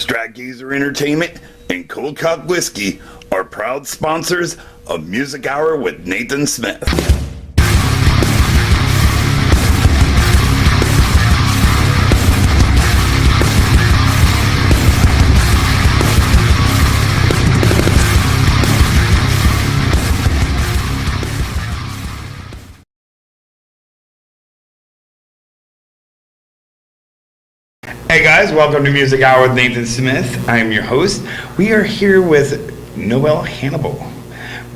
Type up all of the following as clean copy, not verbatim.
Stratgeezer Entertainment and Cold Cock Whiskey are proud sponsors of Music Hour with Nathan Smith. Hey guys, welcome to Music Hour with Nathan Smith. I am your host. We are here with Noelle Hannibal.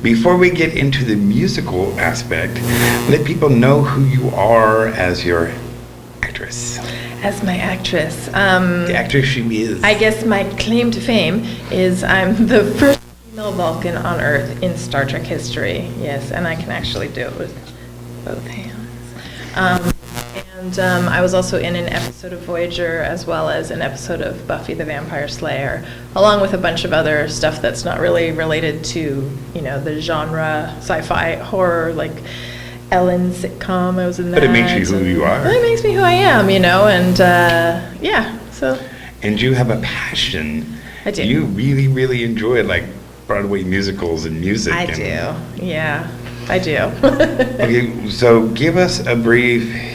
Before we get into the musical aspect, let people know who you are as your actress. As my actress. The actress she is. I guess my claim to fame is I'm the first female Vulcan on Earth in Star Trek history. Yes, and I can actually do it with both hands. And I was also in an episode of Voyager as well as an episode of Buffy the Vampire Slayer, along with a bunch of other stuff that's not really related to, you know, the genre, sci-fi, horror, like Ellen sitcom. I was in that. But it makes you who you are. It makes me who I am, you know, and yeah, so. And you have a passion. I do. You really, really enjoy like Broadway musicals and music. I do, yeah, I do. Okay, so give us a brief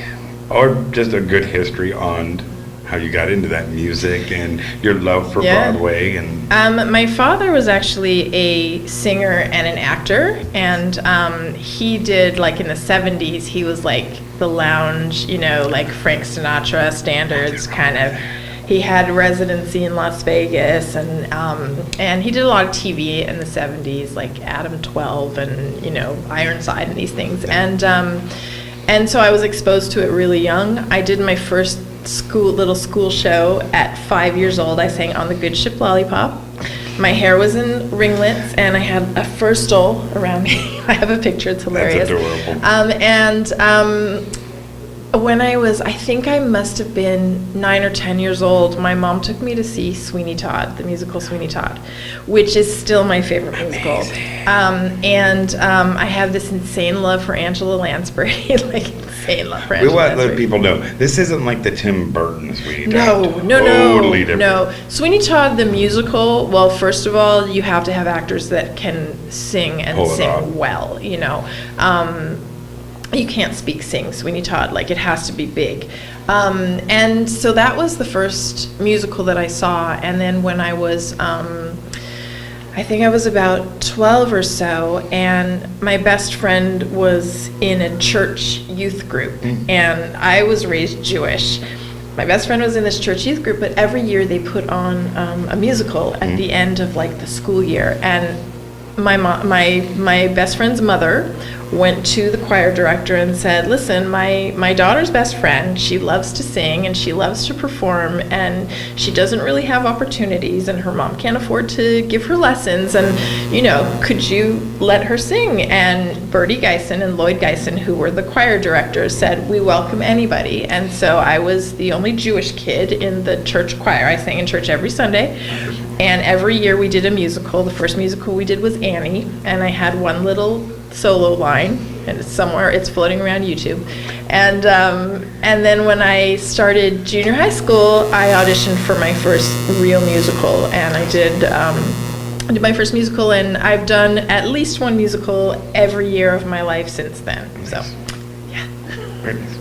or just a good history on how you got into that music and your love for Broadway. And my father was actually a singer and an actor, and he did, like, in the 70s, he was like the lounge, you know, like Frank Sinatra standards kind of. He had residency in Las Vegas, and he did a lot of TV in the 70s, like Adam 12 and, you know, Ironside and these things. And so I was exposed to it really young. I did my first little school show at 5 years old. I sang On the Good Ship Lollipop. My hair was in ringlets, and I had a fur stole around me. I have a picture, it's hilarious. That's adorable. When I think I must have been 9 or 10 years old, my mom took me to see Sweeney Todd, the musical Sweeney Todd, which is still my favorite musical. I have this insane love for Angela Lansbury, like insane love for Angela Lansbury. We want to let people know, this isn't like the Tim Burton Sweeney Todd. No. Totally different. No. Sweeney Todd, the musical, well, first of all, you have to have actors that can sing and sing well, you know. You can't sing Sweeney Todd, like it has to be big. And so that was the first musical that I saw. And then when I was, I think I was about 12 or so, and my best friend was in a church youth group, and I was raised Jewish. My best friend was in this church youth group, but every year they put on a musical at the end of like the school year. And my best friend's mother went to the choir director and said, listen, my daughter's best friend, she loves to sing and she loves to perform, and she doesn't really have opportunities, and her mom can't afford to give her lessons, and, you know, could you let her sing? And Bertie Geisen and Lloyd Geisen, who were the choir directors, said, we welcome anybody. And so I was the only Jewish kid in the church choir. I sang in church every Sunday, and every year we did a musical. The first musical we did was Annie, and I had one little solo line, and it's floating around YouTube. And then when I started junior high school, I auditioned for my first real musical, and I did my first musical, and I've done at least one musical every year of my life since then. So, yeah. Very nice.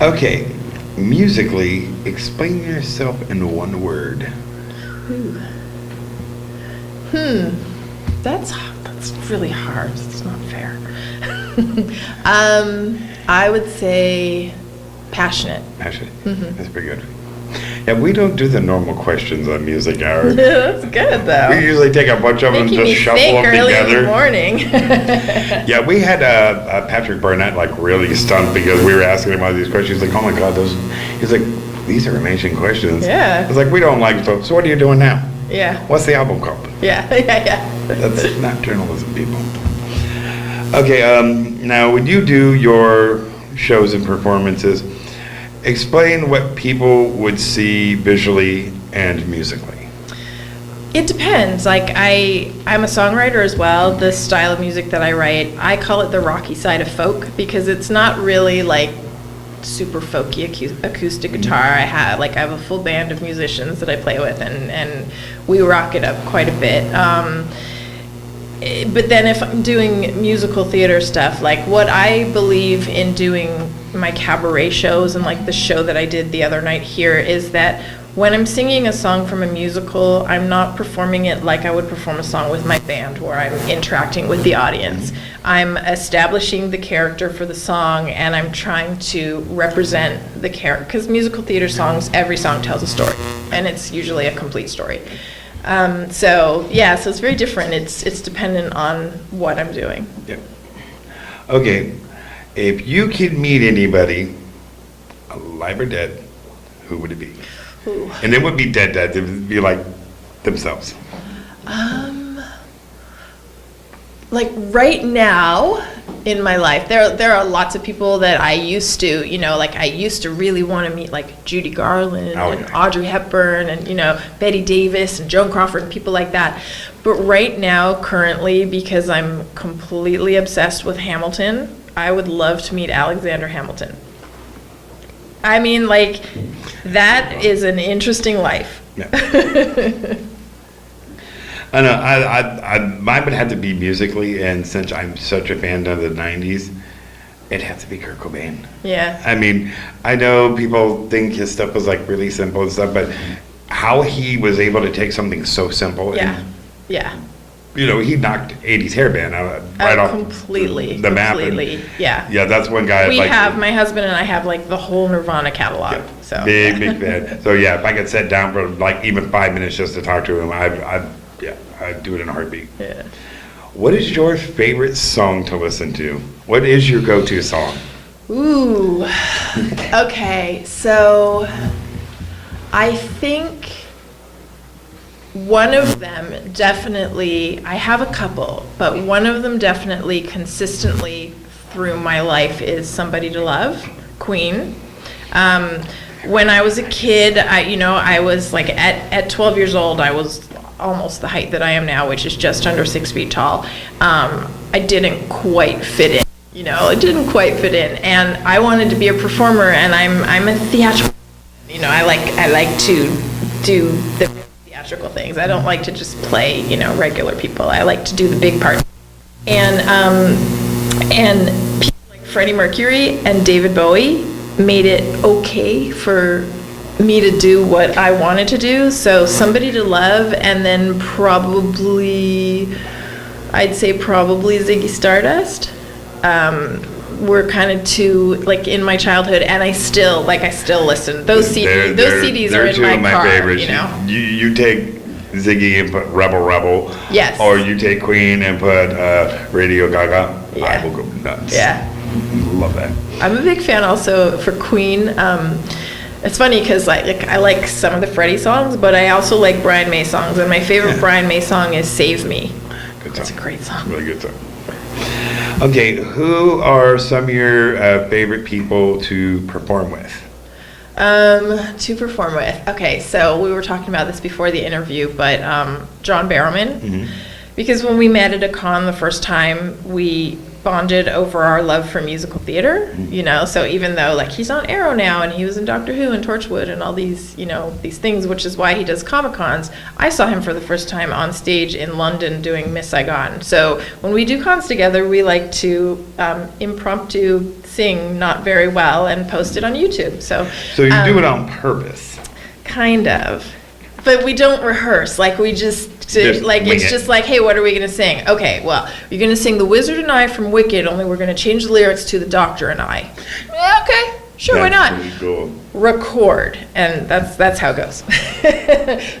Okay, musically, explain yourself in one word. That's really hard. It's not fair. I would say passionate. Passionate. That's pretty good. Yeah, we don't do the normal questions on Music Hour. That's good, though. We usually take a bunch of them and just shuffle them early together. In the morning. Yeah, we had Patrick Barnett like really stunned because we were asking him all these questions. He's like, oh my God, he's like, these are amazing questions. Yeah. It's like, we don't like so what are you doing now? Yeah. What's the album called? Yeah. That's not journalism, people. Okay, now when you do your shows and performances, explain what people would see visually and musically. It depends. Like I'm a songwriter as well. The style of music that I write, I call it the rocky side of folk, because it's not really like super folky acoustic guitar. I have a full band of musicians that I play with, and we rock it up quite a bit. But then if I'm doing musical theater stuff, like what I believe in doing my cabaret shows and like the show that I did the other night here is that when I'm singing a song from a musical, I'm not performing it like I would perform a song with my band where I'm interacting with the audience. I'm establishing the character for the song, and I'm trying to represent the character, because musical theater songs, every song tells a story, and it's usually a complete story. So it's very different. It's dependent on what I'm doing. Yeah. Okay, if you could meet anybody, alive or dead, who would it be? Ooh. And it would be dead. It would be like themselves. Like right now in my life, there are lots of people that I used to, like I used to really want to meet, like Judy Garland and Audrey Hepburn and, Betty Davis and Joan Crawford and people like that. But right now, currently, because I'm completely obsessed with Hamilton, I would love to meet Alexander Hamilton. I mean, like, that is an interesting life. Yeah. I know. Mine would have to be musically, and since I'm such a fan of the '90s, it'd have to be Kurt Cobain. Yeah. I mean, I know people think his stuff was like really simple and stuff, but how he was able to take something so simple and he knocked '80s hairband out right off the map. Completely, yeah. Yeah, that's one guy. My husband and I have like the whole Nirvana catalog. Yeah, so big fan. So yeah, if I could sit down for like even 5 minutes just to talk to him, I'd do it in a heartbeat. Yeah. What is your favorite song to listen to? What is your go-to song? Ooh. Okay, so I think one of them definitely, I have a couple, but one of them definitely consistently through my life is Somebody to Love, Queen. When I was a kid, I was like at 12 years old, I was almost the height that I am now, which is just under 6 feet tall. I didn't quite fit in, it didn't quite fit in, and I wanted to be a performer, and I'm a theatrical, I like to do the theatrical things. I don't like to just play, regular people. I like to do the big parts. And people like Freddie Mercury and David Bowie made it okay for me to do what I wanted to do. So Somebody to Love, and then I'd say probably Ziggy Stardust. Were kind of two, like, in my childhood, and I still listen. Those CDs are in my car, favorites. You take Ziggy and put Rebel Rebel. Yes. Or you take Queen and put Radio Gaga. Yeah. I will go nuts. Yeah. Love that. I'm a big fan also for Queen. It's funny because I like some of the Freddie songs, but I also like Brian May songs, and my favorite Brian May song is Save Me. Good song. That's a great song. Really good song. Okay, who are some of your favorite people to perform with? To perform with. Okay, so we were talking about this before the interview, but John Barrowman, because when we met at a con the first time, we bonded over our love for musical theater, so even though like he's on Arrow now and he was in Doctor Who and Torchwood and all these, these things, which is why he does Comic-Cons, I saw him for the first time on stage in London doing Miss Saigon. So when we do cons together, we like to impromptu sing not very well and post it on YouTube. So you do it on purpose? Kind of. But we don't rehearse, like we just like, hey, what are we gonna sing? Okay, well, you're gonna sing The Wizard and I from Wicked, only we're gonna change the lyrics to The Doctor and I. Okay, sure, why not? Pretty cool. Record, and that's how it goes.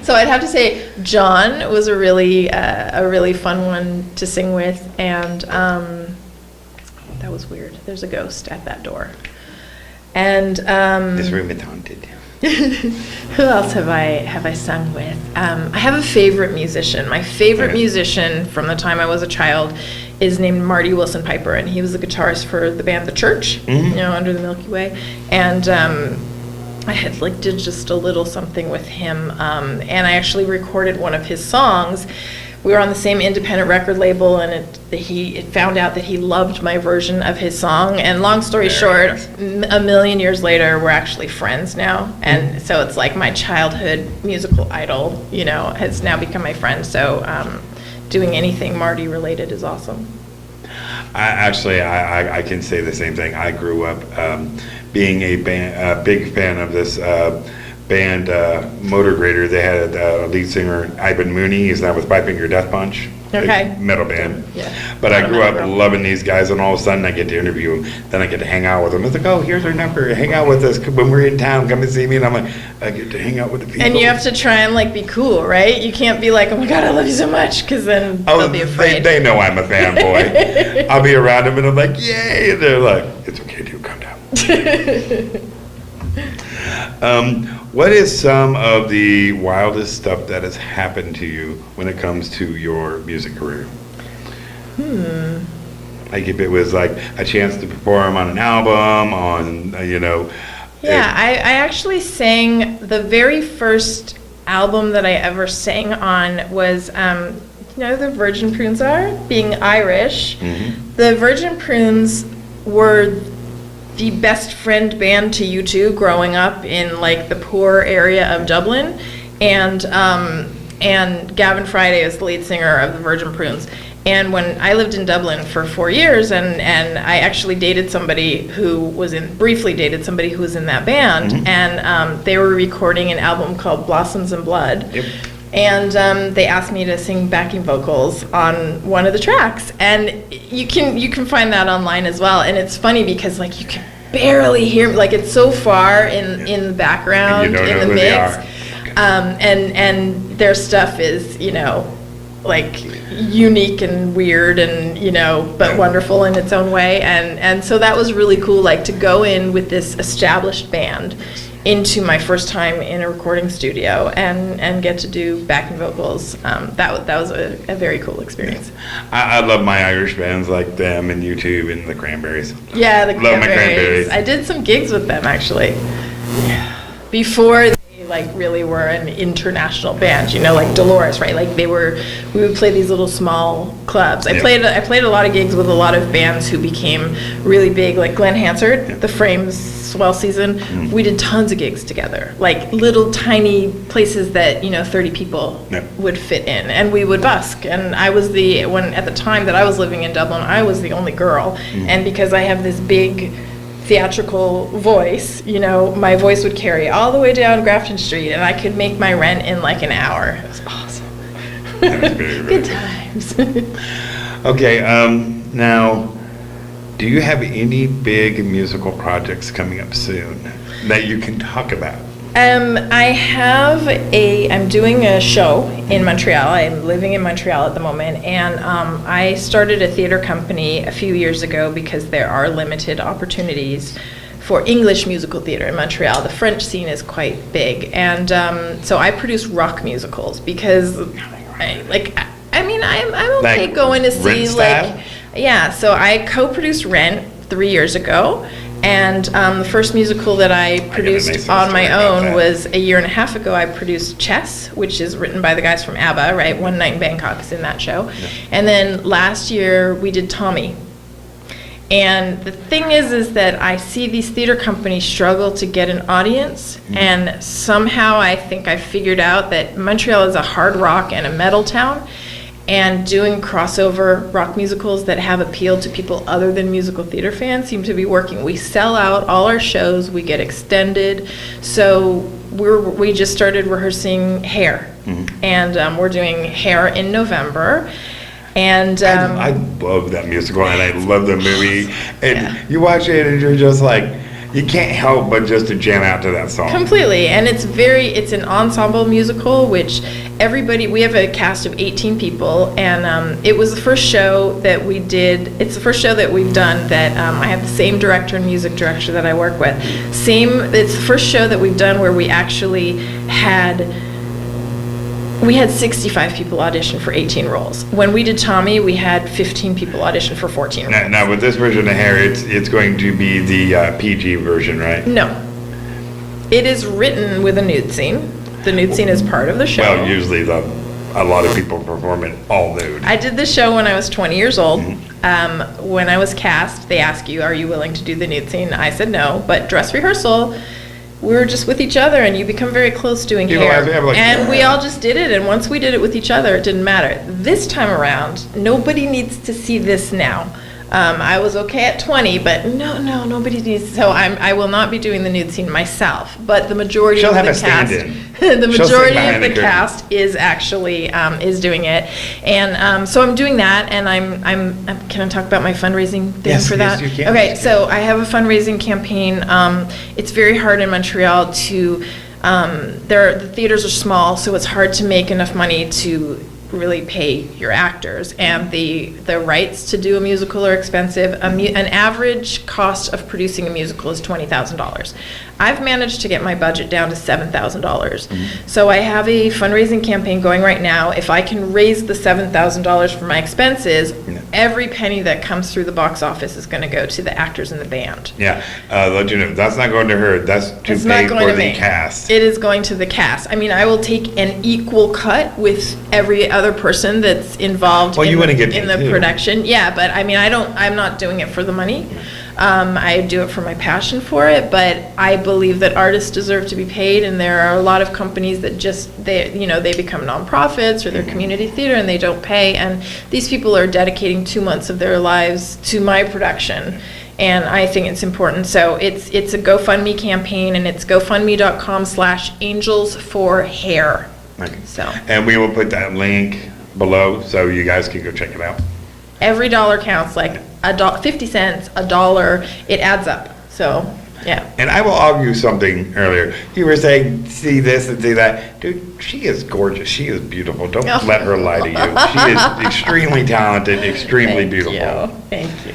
So I'd have to say John was a really fun one to sing with, and that was weird. There's a ghost at that door, and this room is haunted. Who else have I sung with? I have a favorite musician. My favorite musician from the time I was a child is named Marty Wilson Piper, and he was the guitarist for the band The Church, Under the Milky Way. And I had did just a little something with him, and I actually recorded one of his songs, we were on the same independent record label, and it found out that he loved my version of his song. And long story short, a million years later, we're actually friends now. And so it's like my childhood musical idol, you know, has now become my friend. So doing anything Marty related is awesome. I can say the same thing. I grew up being a big fan of this band, Motor Grader. They had a lead singer, Ivan Mooney. He's now with Five Finger Death Punch. Okay. Metal band. Yeah. But I grew up loving these guys, and all of a sudden I get to interview them. Then I get to hang out with them. It's like, oh, here's our number. Hang out with us when we're in town. Come and see me. And I'm like, I get to hang out with the people. And you have to try and like be cool, right? You can't be like, oh my God, I love you so much, because then they'll be afraid. They know I'm a fanboy. I'll be around them and I'm like, yay. And they're like, it's okay, dude, calm down. What is some of the wildest stuff that has happened to you when it comes to your music career? Like if it was like a chance to perform on an album, on, you know. Yeah, I actually sang the very first album that I ever sang on was, you know, the Virgin Prunes are, being Irish. Mm-hmm. The Virgin Prunes were the best friend band to U2 growing up in like the poor area of Dublin, and Gavin Friday is the lead singer of the Virgin Prunes. And when I lived in Dublin for 4 years, and I actually briefly dated somebody who was in that band, Mm-hmm. and they were recording an album called Blossoms and Blood. Yep. And they asked me to sing backing vocals on one of the tracks, and you can find that online as well. And it's funny because like you can barely hear, like it's so far in the background, in the mix, and their stuff is, you know, like unique and weird and, you know, but wonderful in its own way. And so that was really cool, like to go in with this established band into my first time in a recording studio and get to do backing vocals. That was a very cool experience. I love my Irish bands like them and U2 and the Cranberries. Yeah, the Love my Cranberries. I did some gigs with them actually. Before they like really were an international band, you know, like Dolores, right? Like we would play these little small clubs. I played a lot of gigs with a lot of bands who became really big, like Glenn Hansard, the Frames Swell Season. We did tons of gigs together, like little tiny places that, you know, 30 people would fit in, and we would busk. And I was at the time that I was living in Dublin, I was the only girl, and because I have this big theatrical voice, you know, my voice would carry all the way down Grafton Street, and I could make my rent in like an hour. It was awesome. Good times. Okay, now, do you have any big musical projects coming up soon that you can talk about? I'm doing a show in Montreal. I'm living in Montreal at the moment, and I started a theater company a few years ago because there are limited opportunities for English musical theater in Montreal. The French scene is quite big, and so I produce rock musicals because I'm okay Like going to see Rent style? like, yeah, so I co-produced Rent 3 years ago, and the first musical that I produced on my own was a year and a half ago. I produced Chess, which is written by the guys from ABBA, right? One Night in Bangkok is in that show. And then last year we did Tommy. And the thing is that I see these theater companies struggle to get an audience, and somehow I think I figured out that Montreal is a hard rock and a metal town, and doing crossover rock musicals that have appeal to people other than musical theater fans seem to be working. We sell out all our shows, we get extended, so we just started rehearsing Hair, and we're doing Hair in November. And I love that musical, and I love the movie. And you watch it, and you're just like, you can't help but just to jam out to that song. Completely, and it's an ensemble musical, which we have a cast of 18 people, and it was the first show that we did. It's the first show that we've done that I have the same director and music director that I work with. It's the first show that we've done where we actually had 65 people audition for 18 roles. When we did Tommy, we had 15 people audition for 14 roles. Now with this version of Hair, it's going to be the PG version, right? No. It is written with a nude scene. The nude scene is part of the show. Well, usually the a lot of people perform it all nude. I did this show when I was 20 years old. When I was cast, they ask you, are you willing to do the nude scene? I said no, but dress rehearsal, we were just with each other, and you become very close doing hair. And we all just did it, and once we did it with each other, it didn't matter. This time around, nobody needs to see this now. I was okay at 20, but nobody needs. So I will not be doing the nude scene myself. But the majority of the cast, is actually is doing it, and so I'm doing that. And I'm can I talk about my fundraising thing for that? Yes, you can. Okay, so I have a fundraising campaign. It's very hard in Montreal to. The theaters are small, so it's hard to make enough money to really pay your actors, and the rights to do a musical are expensive. An average cost of producing a musical is $20,000. I've managed to get my budget down to $7,000. So I have a fundraising campaign going right now. If I can raise the $7,000 for my expenses, every penny that comes through the box office is going to go to the actors in the band. Yeah, let you know, that's not going to her, that's to pay for the cast. It is going to the cast. I mean, I will take an equal cut with every other person that's involved in the production. Yeah, but I mean, I'm not doing it for the money. I do it for my passion for it, but I believe that artists deserve to be paid, and there are a lot of companies that they become nonprofits or they're community theater and they don't pay, and these people are dedicating 2 months of their lives to my production, and I think it's important. So it's a GoFundMe campaign, and it's gofundme.com/angelsforhair. Okay. So. And we will put that link below so you guys can go check it out. Every dollar counts, like 50 cents, $1, it adds up. So, yeah. And I will argue something earlier. You were saying, see this and see that. Dude, she is gorgeous. She is beautiful. Don't let her lie to you. She is extremely talented, extremely beautiful. Thank you.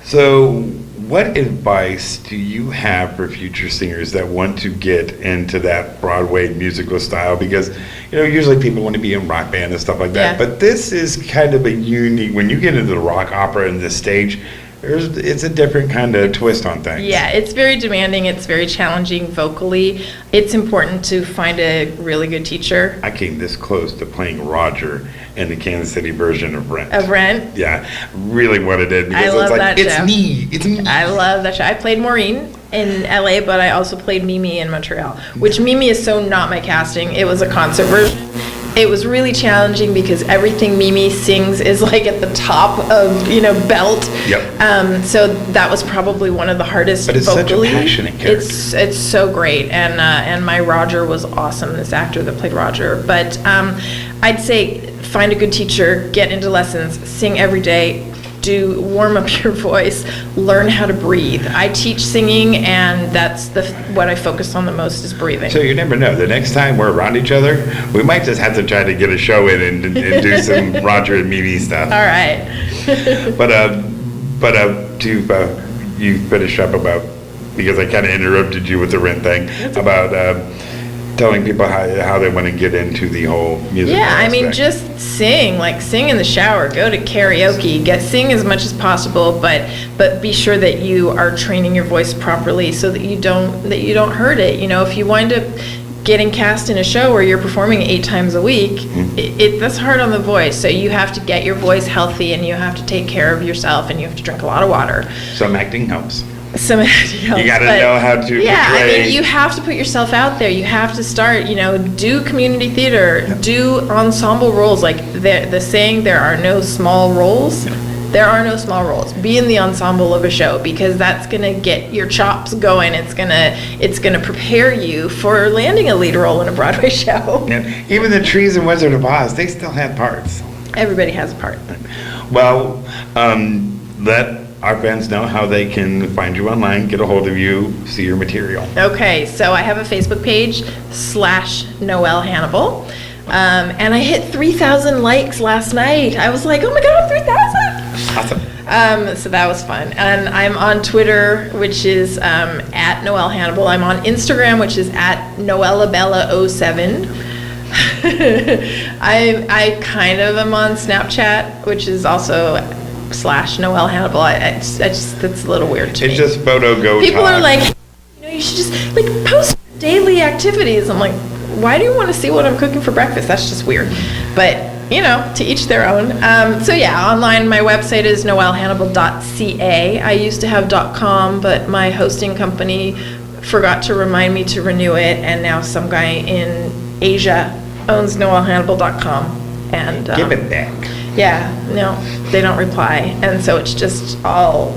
So what advice do you have for future singers that want to get into that Broadway musical style? Because, usually people want to be in rock band and stuff like that. Yeah. But this is kind of a unique, when you get into the rock opera and the stage, it's a different kind of twist on things. Yeah, it's very demanding. It's very challenging vocally. It's important to find a really good teacher. I came this close to playing Roger in the Kansas City version of Rent. Yeah, really wanted it because I love it's that show. It's me. I love that show. I played Maureen in LA, but I also played Mimi in Montreal, which Mimi is so not my casting. It was a concert version. It was really challenging because everything Mimi sings is like at the top of, belt. Yep. So that was probably one of the hardest vocally. But it's vocally. such a passionate character. It's so great, and my Roger was awesome. This actor that played Roger. But I'd say find a good teacher, get into lessons, sing every day. Warm up your voice, learn how to breathe. I teach singing, and that's what I focus on the most is breathing. So you never know. The next time we're around each other, we might just have to try to get a show in and do some Roger and Mimi stuff. All right. But to you finish up about, because I kind of interrupted you with the Rent thing, about telling people how they want to get into the whole music. Yeah, I mean, just sing in the shower, go to karaoke, sing as much as possible, but be sure that you are training your voice properly so that you don't hurt it. If you wind up getting cast in a show where you're performing 8 times a week, that's hard on the voice. So you have to get your voice healthy, and you have to take care of yourself, and you have to drink a lot of water. Some acting helps. You got to know how to portray. I mean, you have to put yourself out there. You have to start, do community theater, do ensemble roles. Like the saying, there are no small roles. There are no small roles. Be in the ensemble of a show, because that's gonna get your chops going. It's gonna prepare you for landing a lead role in a Broadway show. And even the Trees and Wizard of Oz, they still had parts. Everybody has a part. Well, let our fans know how they can find you online, get a hold of you, see your material. Okay, so I have a Facebook page /Noelle Hannibal, and I hit 3,000 likes last night. I was like, oh my God, 3,000! Awesome. So that was fun. And I'm on Twitter, which is at Noelle Hannibal. I'm on Instagram, which is at NoelleBella07. I kind of am on Snapchat, which is also /Noelle Hannibal. I just that's a little weird to me. It's just photo go People talk. are like, you should just post daily activities. I'm like, why do you want to see what I'm cooking for breakfast? That's just weird. But, you know, to each their own. So yeah, online, my website is noellehannibal.ca. I used to have .com, but my hosting company forgot to remind me to renew it, and now some guy in Asia owns noellehannibal.com. And give it back. Yeah, no, they don't reply, and so it's just all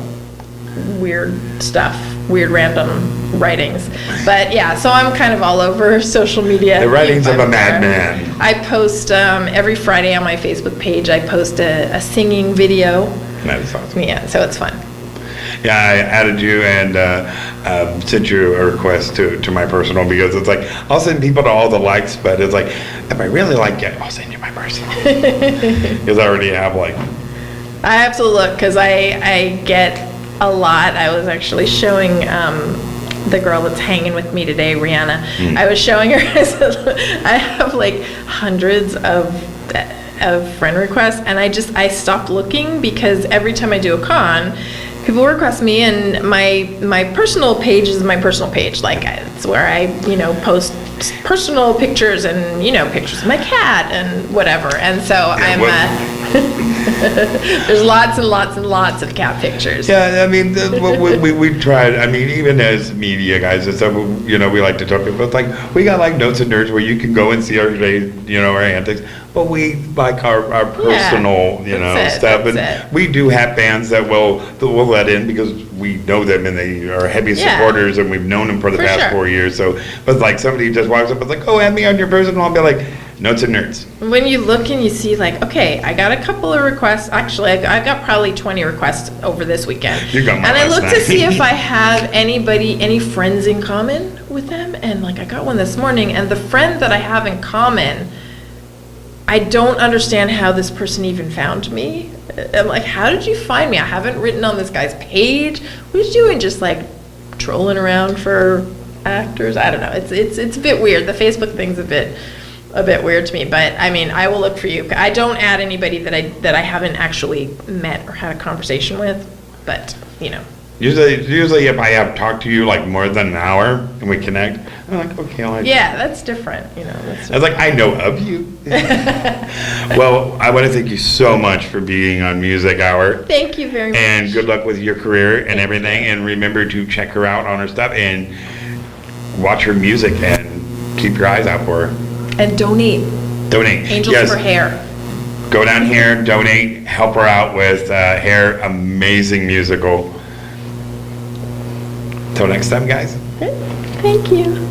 weird stuff, weird random writings. But yeah, so I'm kind of all over social media. The writings of a madman. I post every Friday on my Facebook page. I post a singing video. That is awesome. Yeah, so it's fun. Yeah, I added you and sent you a request to my personal, because it's like, I'll send people to all the likes, but it's like, if I really like it, I'll send you my personal. Because I already have like... I have to look, because I get a lot. I was actually showing the girl that's hanging with me today, Rihanna. I was showing her, I have like hundreds of friend requests, and I stopped looking, because every time I do a con, people request me, and my personal page is my personal page. Like, it's where I, post personal pictures and, pictures of my cat and whatever. And so there's lots and lots and lots of cat pictures. Yeah, I mean, we tried. I mean, even as media guys and stuff, we like to talk about. It's like, we got like Notes and Nerds where you can go and see our day, our antics. But we like our personal, stuff. And we do have fans that we'll let in, because we know them and they are heavy supporters, and we've known them for the past 4 years. So, but like, somebody just walks up and like, oh, add me on your personal. I'll be like, Notes and Nerds. When you look and you see, like, okay, I got a couple of requests. Actually, I got probably 20 requests over this weekend. You got my and I look night. to see if I have any friends in common with them. And like, I got one this morning, and the friend that I have in common, I don't understand how this person even found me. I'm like, how did you find me? I haven't written on this guy's page. What are you doing? Just like trolling around for actors? I don't know. It's a bit weird. The Facebook thing's a bit weird to me. But I mean, I will look for you. I don't add anybody that I haven't actually met or had a conversation with. But Usually if I have talked to you like more than an hour and we connect, I'm like, okay, that's different. I was like, I know of you. Well, I want to thank you so much for being on Music Hour. Thank you very much. And good luck with your career and everything. And remember to check her out on her stuff and watch her music and keep your eyes out for her. And donate. Angels for Hair. Go down here, donate, help her out with hair. Amazing musical. Till next time, guys. Thank you.